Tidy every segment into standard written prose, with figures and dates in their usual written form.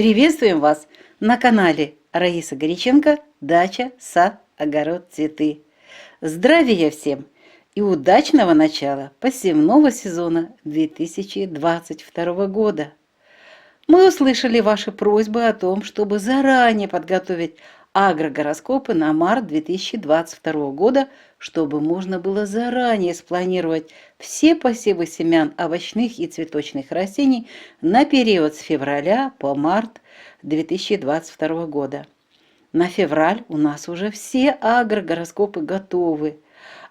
Приветствуем вас на канале Раиса Горяченко «Дача, сад, огород, цветы». Здравия всем и удачного начала посевного сезона 2022 года. Мы услышали ваши просьбы о том, чтобы заранее подготовить агрогороскопы на март 2022 года, чтобы можно было заранее спланировать все посевы семян овощных и цветочных растений на период с февраля по март 2022 года. На февраль у нас уже все агрогороскопы готовы.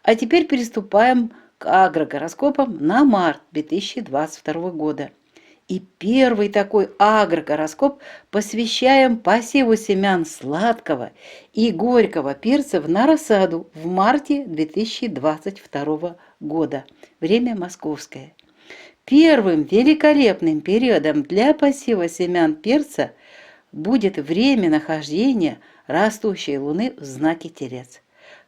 А теперь приступаем к агрогороскопам на март 2022 года. И первый такой агрогороскоп посвящаем посеву семян сладкого и горького перцев на рассаду в марте 2022 года. Время московское. Первым великолепным периодом для посева семян перца будет время нахождения растущей Луны в знаке Телец.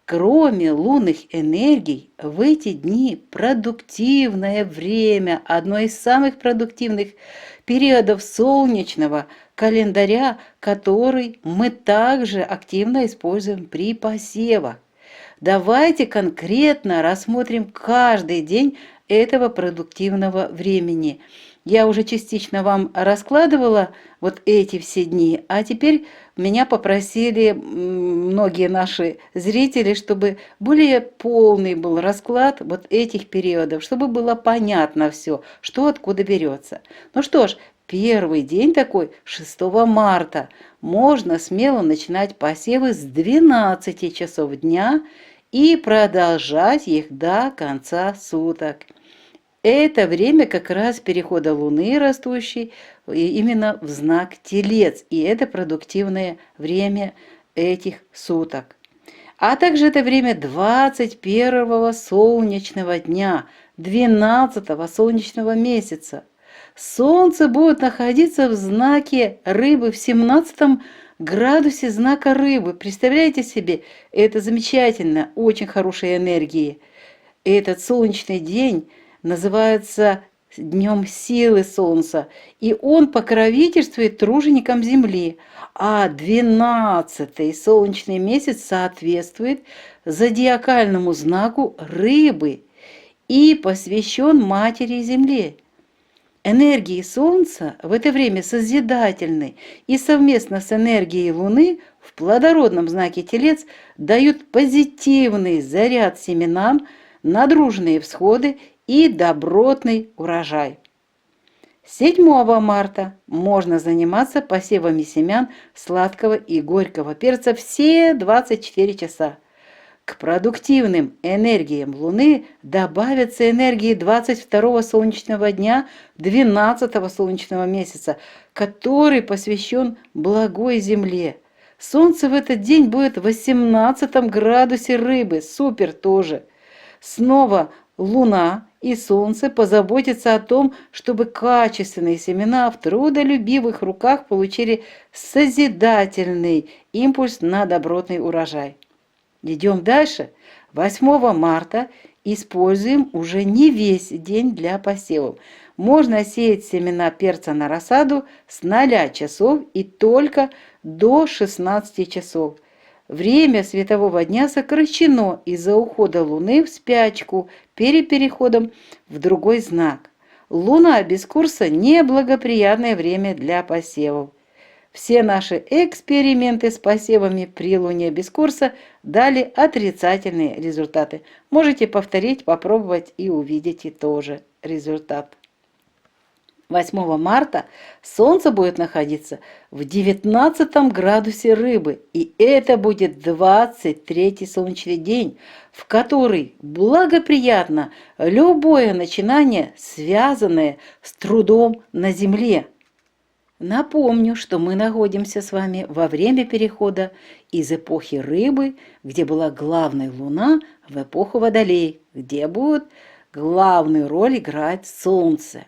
Кроме лунных энергий, в эти дни продуктивное время, одно из самых продуктивных периодов солнечного календаря, который мы также активно используем при посевах. Давайте конкретно рассмотрим каждый день этого продуктивного времени. Я уже частично вам раскладывала вот эти все дни, а теперь меня попросили многие наши зрители, чтобы более полный был расклад вот этих периодов, чтобы было понятно все, что откуда берется. Ну что ж, первый день такой, 6 марта, можно смело начинать посевы с 12 часов дня и продолжать их до конца суток. Это время как раз перехода Луны растущей именно в знак Телец, и это продуктивное время этих суток. А также это время 21-го солнечного дня, 12-го солнечного месяца. Солнце будет находиться в знаке Рыбы в 17 градусе знака Рыбы. Представляете себе, это замечательно, очень хорошие энергии. Этот солнечный день называется Днем силы Солнца, и он покровительствует труженикам Земли, а 12-й солнечный месяц соответствует зодиакальному знаку Рыбы и посвящен Матери Земле. Энергии Солнца в это время созидательны и совместно с энергией Луны в плодородном знаке Телец дают позитивный заряд семенам на дружные всходы и добротный урожай. 7 марта можно заниматься посевами семян сладкого и горького перца все 24 часа. К продуктивным энергиям Луны добавятся энергии 22-го солнечного дня 12-го солнечного месяца, который посвящен благой Земле. Солнце в этот день будет в 18 градусе Рыбы, супер тоже. Снова Луна и Солнце позаботятся о том, чтобы качественные семена в трудолюбивых руках получили созидательный импульс на добротный урожай. Идем дальше. 8 марта используем уже не весь день для посевов. Можно сеять семена перца на рассаду с 0 часов и только до 16 часов. Время светового дня сокращено из-за ухода Луны в спячку перед переходом в другой знак. Луна без курса – неблагоприятное время для посевов. Все наши эксперименты с посевами при Луне без курса дали отрицательные результаты. Можете повторить, попробовать и увидите тоже результат. 8 марта Солнце будет находиться в 19 градусе Рыбы, и это будет 23-й солнечный день, в который благоприятно любое начинание, связанное с трудом на Земле. Напомню, что мы находимся с вами во время перехода из эпохи Рыбы, где была главная Луна, в эпоху Водолей, где будет главную роль играть Солнце.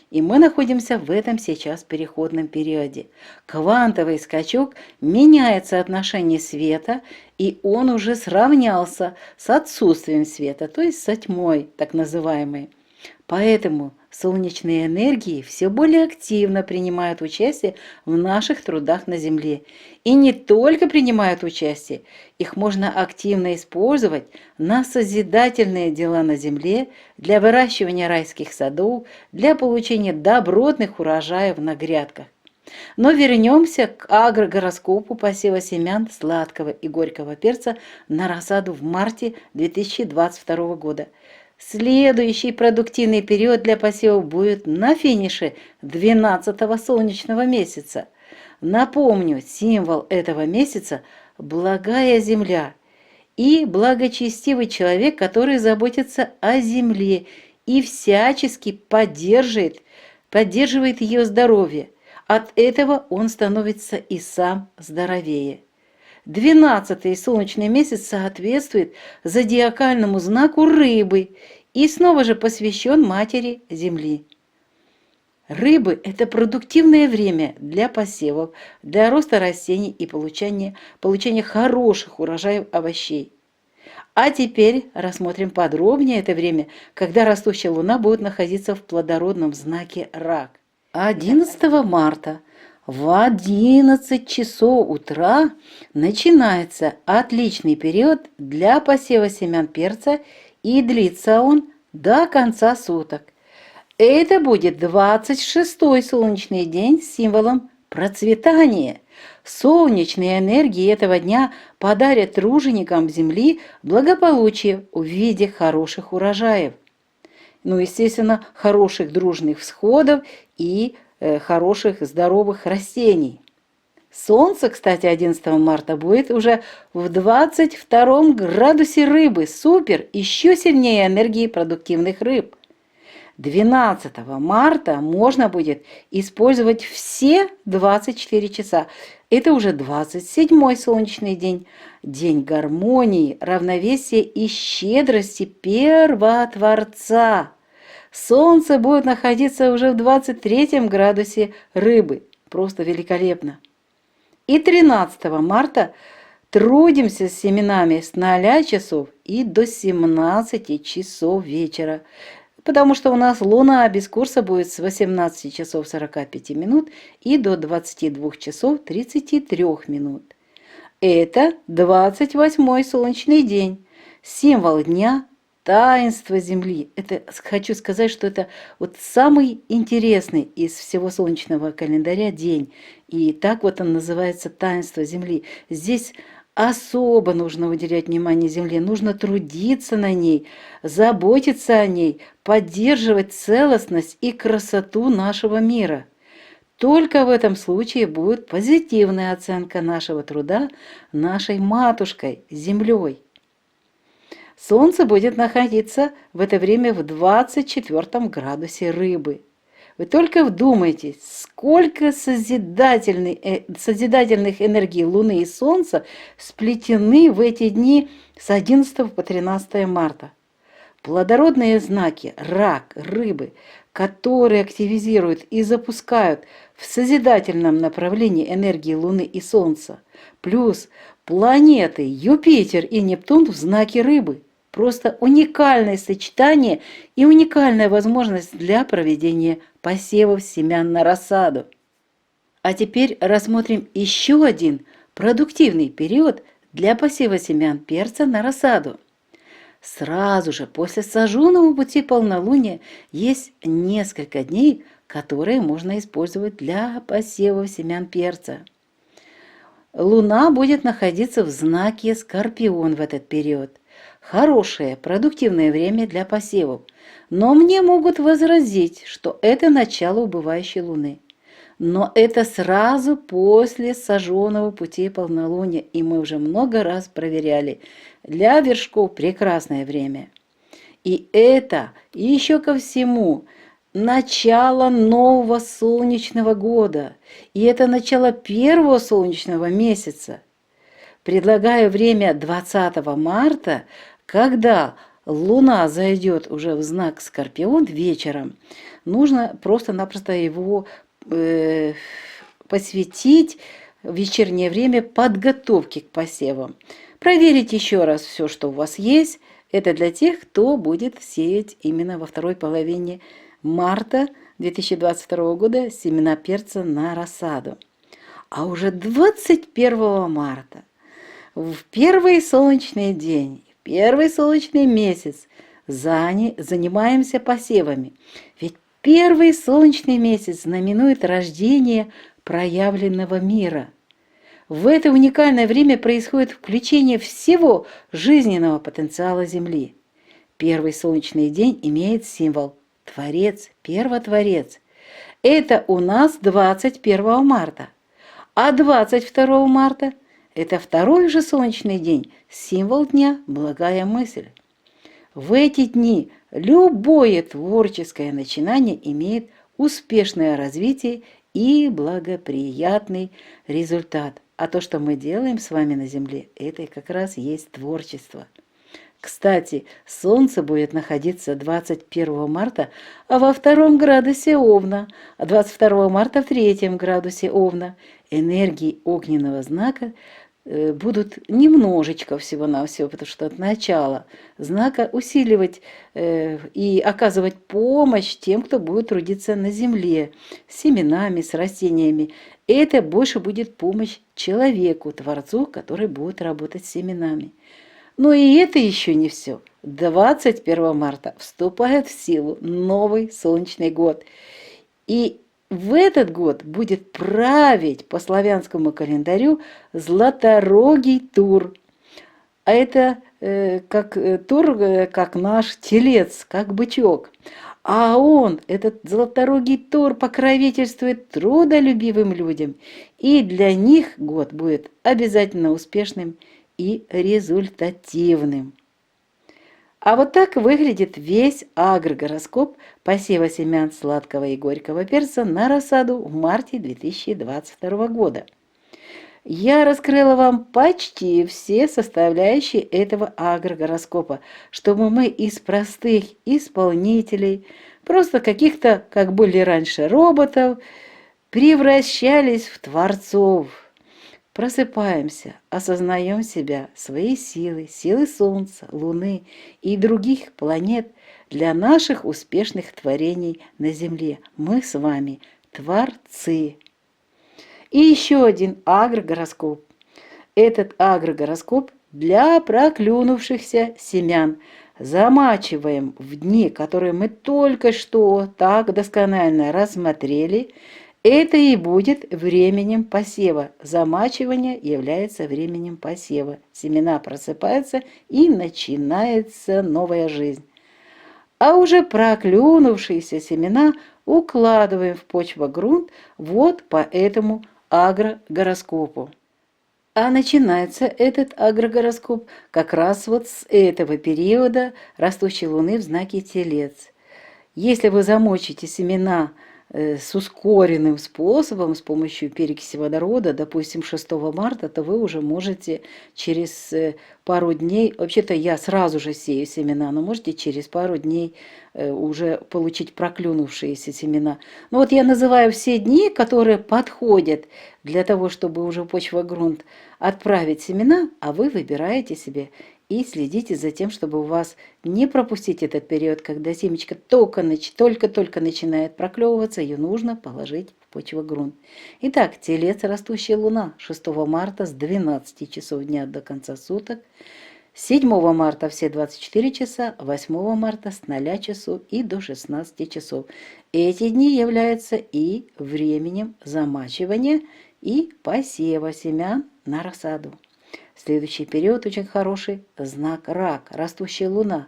И мы находимся в этом сейчас переходном периоде. Квантовый скачок меняет соотношение света, и он уже сравнялся с отсутствием света, то есть со тьмой, так называемой. Поэтому солнечные энергии все более активно принимают участие в наших трудах на Земле. И не только принимают участие, их можно активно использовать на созидательные дела на Земле, для выращивания райских садов, для получения добротных урожаев на грядках. Но вернемся к агрогороскопу посева семян сладкого и горького перца на рассаду в марте 2022 года. Следующий продуктивный период для посевов будет на финише 12-го солнечного месяца. Напомню, символ этого месяца – благая земля и благочестивый человек, который заботится о земле и всячески поддерживает ее здоровье. От этого он становится и сам здоровее. 12-й солнечный месяц соответствует зодиакальному знаку рыбы и снова же посвящен матери Земли. Рыбы – это продуктивное время для посевов, для роста растений и получения хороших урожаев овощей. А теперь рассмотрим подробнее это время, когда растущая луна будет находиться в плодородном знаке Рак. 11 марта в 11 часов утра начинается отличный период для посева семян перца, и длится он до конца суток. Это будет 26-й солнечный день с символом процветания. Солнечные энергии этого дня подарят труженикам Земли благополучие в виде хороших урожаев. Естественно, хороших дружных всходов и хороших здоровых растений. Солнце, кстати, 11 марта будет уже в 22 градусе рыбы. Супер! Еще сильнее энергии продуктивных рыб. 12 марта можно будет использовать все 24 часа. Это уже 27-й солнечный день. День гармонии, равновесия и щедрости Первотворца. Солнце будет находиться уже в 23 градусе рыбы. Просто великолепно. И 13 марта трудимся с семенами с 0 часов и до 17 часов вечера. Потому что у нас луна без курса будет с 18 часов 45 минут и до 22 часов 33 минут. Это 28-й солнечный день, символ дня таинства Земли. Это хочу сказать, что это вот самый интересный из всего солнечного календаря день. И так вот он называется таинство Земли. Здесь особо нужно уделять внимание Земле, нужно трудиться на ней, заботиться о ней, поддерживать целостность и красоту нашего мира. Только в этом случае будет позитивная оценка нашего труда нашей матушкой, Землей. Солнце будет находиться в это время в 24 градусе рыбы. Вы только вдумайтесь, сколько созидательных энергий Луны и Солнца сплетены в эти дни с 11 по 13 марта. Плодородные знаки Рак, Рыбы, которые активизируют и запускают в созидательном направлении энергии Луны и Солнца, плюс планеты Юпитер и Нептун в знаке Рыбы. Просто уникальное сочетание и уникальная возможность для проведения посевов семян на рассаду. А теперь рассмотрим еще один продуктивный период для посева семян перца на рассаду. Сразу же после сожженного пути полнолуния есть несколько дней, которые можно использовать для посева семян перца. Луна будет находиться в знаке Скорпион в этот период. Хорошее, продуктивное время для посевов. Но мне могут возразить, что это начало убывающей Луны. Но это сразу после сожженного пути полнолуния, и мы уже много раз проверяли. Для вершков прекрасное время. И это еще ко всему начало нового солнечного года. И это начало первого солнечного месяца. Предлагаю время 20 марта, когда Луна зайдет уже в знак Скорпион вечером, нужно просто-напросто его посвятить в вечернее время подготовке к посевам. Проверить еще раз все, что у вас есть, Это для тех, кто будет сеять именно во второй половине марта 2022 года семена перца на рассаду. А уже 21 марта, в первый солнечный день, в первый солнечный месяц занимаемся посевами. Ведь первый солнечный месяц знаменует рождение проявленного мира. В это уникальное время происходит включение всего жизненного потенциала Земли. Первый солнечный день имеет символ Творец, Первотворец. Это у нас 21 марта. А 22 марта – это второй же солнечный день, символ дня «Благая мысль». В эти дни любое творческое начинание имеет успешное развитие и благоприятный результат. А то, что мы делаем с вами на Земле, это как раз есть творчество. Кстати, Солнце будет находиться 21 марта во втором градусе Овна, а 22 марта в третьем градусе Овна. Энергии огненного знака будут немножечко всего-навсего, потому что от начала знака усиливать и оказывать помощь тем, кто будет трудиться на земле, с семенами, с растениями. Это больше будет помощь человеку, Творцу, который будет работать с семенами. Но и это еще не все. 21 марта вступает в силу новый солнечный год. И в этот год будет править по славянскому календарю Златорогий Тур. А это как Тур, как наш телец, как бычок. А он, этот Златорогий Тур, покровительствует трудолюбивым людям. И для них год будет обязательно успешным и результативным. А вот так выглядит весь агрогороскоп посева семян сладкого и горького перца на рассаду в марте 2022 года. Я раскрыла вам почти все составляющие этого агрогороскопа, чтобы мы из простых исполнителей, просто каких-то, как были раньше, роботов, превращались в творцов. Просыпаемся, осознаем себя, свои силы, силы Солнца, Луны и других планет для наших успешных творений на Земле. Мы с вами творцы. И еще один агрогороскоп. Этот агрогороскоп для проклюнувшихся семян. Замачиваем в дни, которые мы только что так досконально рассмотрели. Это и будет временем посева. Замачивание является временем посева. Семена просыпаются, и начинается новая жизнь. А уже проклюнувшиеся семена укладываем в почвогрунт вот по этому агрогороскопу. А начинается этот агрогороскоп как раз вот с этого периода растущей Луны в знаке Телец. Если вы замочите семена с ускоренным способом, с помощью перекиси водорода, допустим, 6 марта, то вы уже можете через пару дней, вообще-то я сразу же сею семена, но можете через пару дней уже получить проклюнувшиеся семена. Но вот я называю все дни, которые подходят для того, чтобы уже в почвогрунт отправить семена, а вы выбираете себе и следите за тем, чтобы у вас не пропустить этот период, когда семечко только-только начинает проклевываться, ее нужно положить в почвогрунт. Итак, Телец, растущая Луна, 6 марта с 12 часов дня до конца суток, 7 марта все 24 часа, 8 марта с 0 часов и до 16 часов. Эти дни являются и временем замачивания и посева семян на рассаду. Следующий период очень хороший – знак Рак, растущая Луна.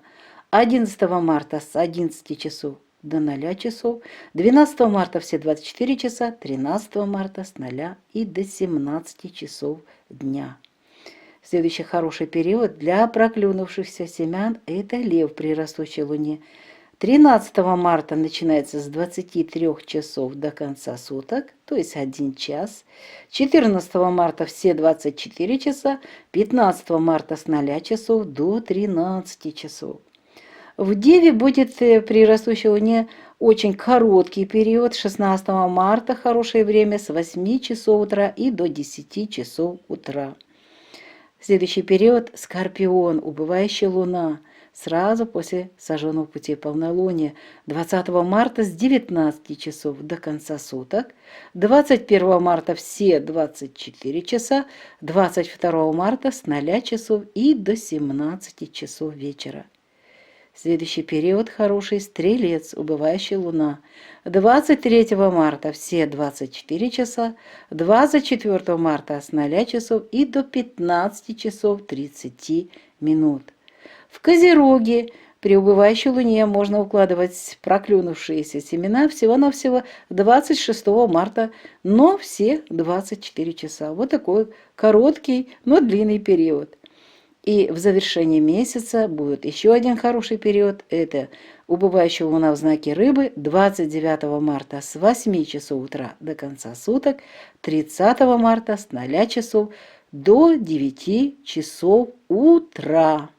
11 марта с 11 часов до 0 часов, 12 марта все 24 часа, 13 марта с 0 и до 17 часов дня. Следующий хороший период для проклюнувшихся семян – это Лев при растущей Луне. 13 марта начинается с 23 часов до конца суток, то есть 1 час. 14 марта все 24 часа, 15 марта с 0 часов до 13 часов. В Деве будет при растущей Луне очень короткий период. 16 марта хорошее время с 8 часов утра и до 10 часов утра. Следующий период – Скорпион, убывающая Луна. сразу после сожженного пути полнолуния, 20 марта с 19 часов до конца суток, 21 марта все 24 часа, 22 марта с 0 часов и до 17 часов вечера. Следующий период хороший – стрелец, убывающая луна. 23 марта все 24 часа, 24 марта с 0 часов и до 15 часов 30 минут. В Козероге при убывающей луне можно укладывать проклюнувшиеся семена всего-навсего 26 марта, но все 24 часа. Вот такой короткий, но длинный период. И в завершении месяца будет еще один хороший период. Это убывающая луна в знаке Рыбы 29 марта с 8 часов утра до конца суток, 30 марта с 0 часов до 9 часов утра.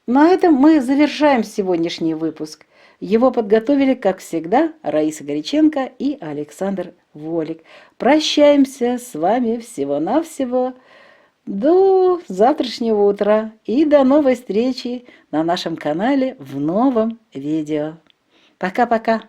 На этом мы завершаем сегодняшний выпуск. Его подготовили, как всегда, Раиса Горяченко и Александр Волик. Прощаемся с вами всего-навсего до завтрашнего утра и до новой встречи на нашем канале в новом видео. Пока-пока!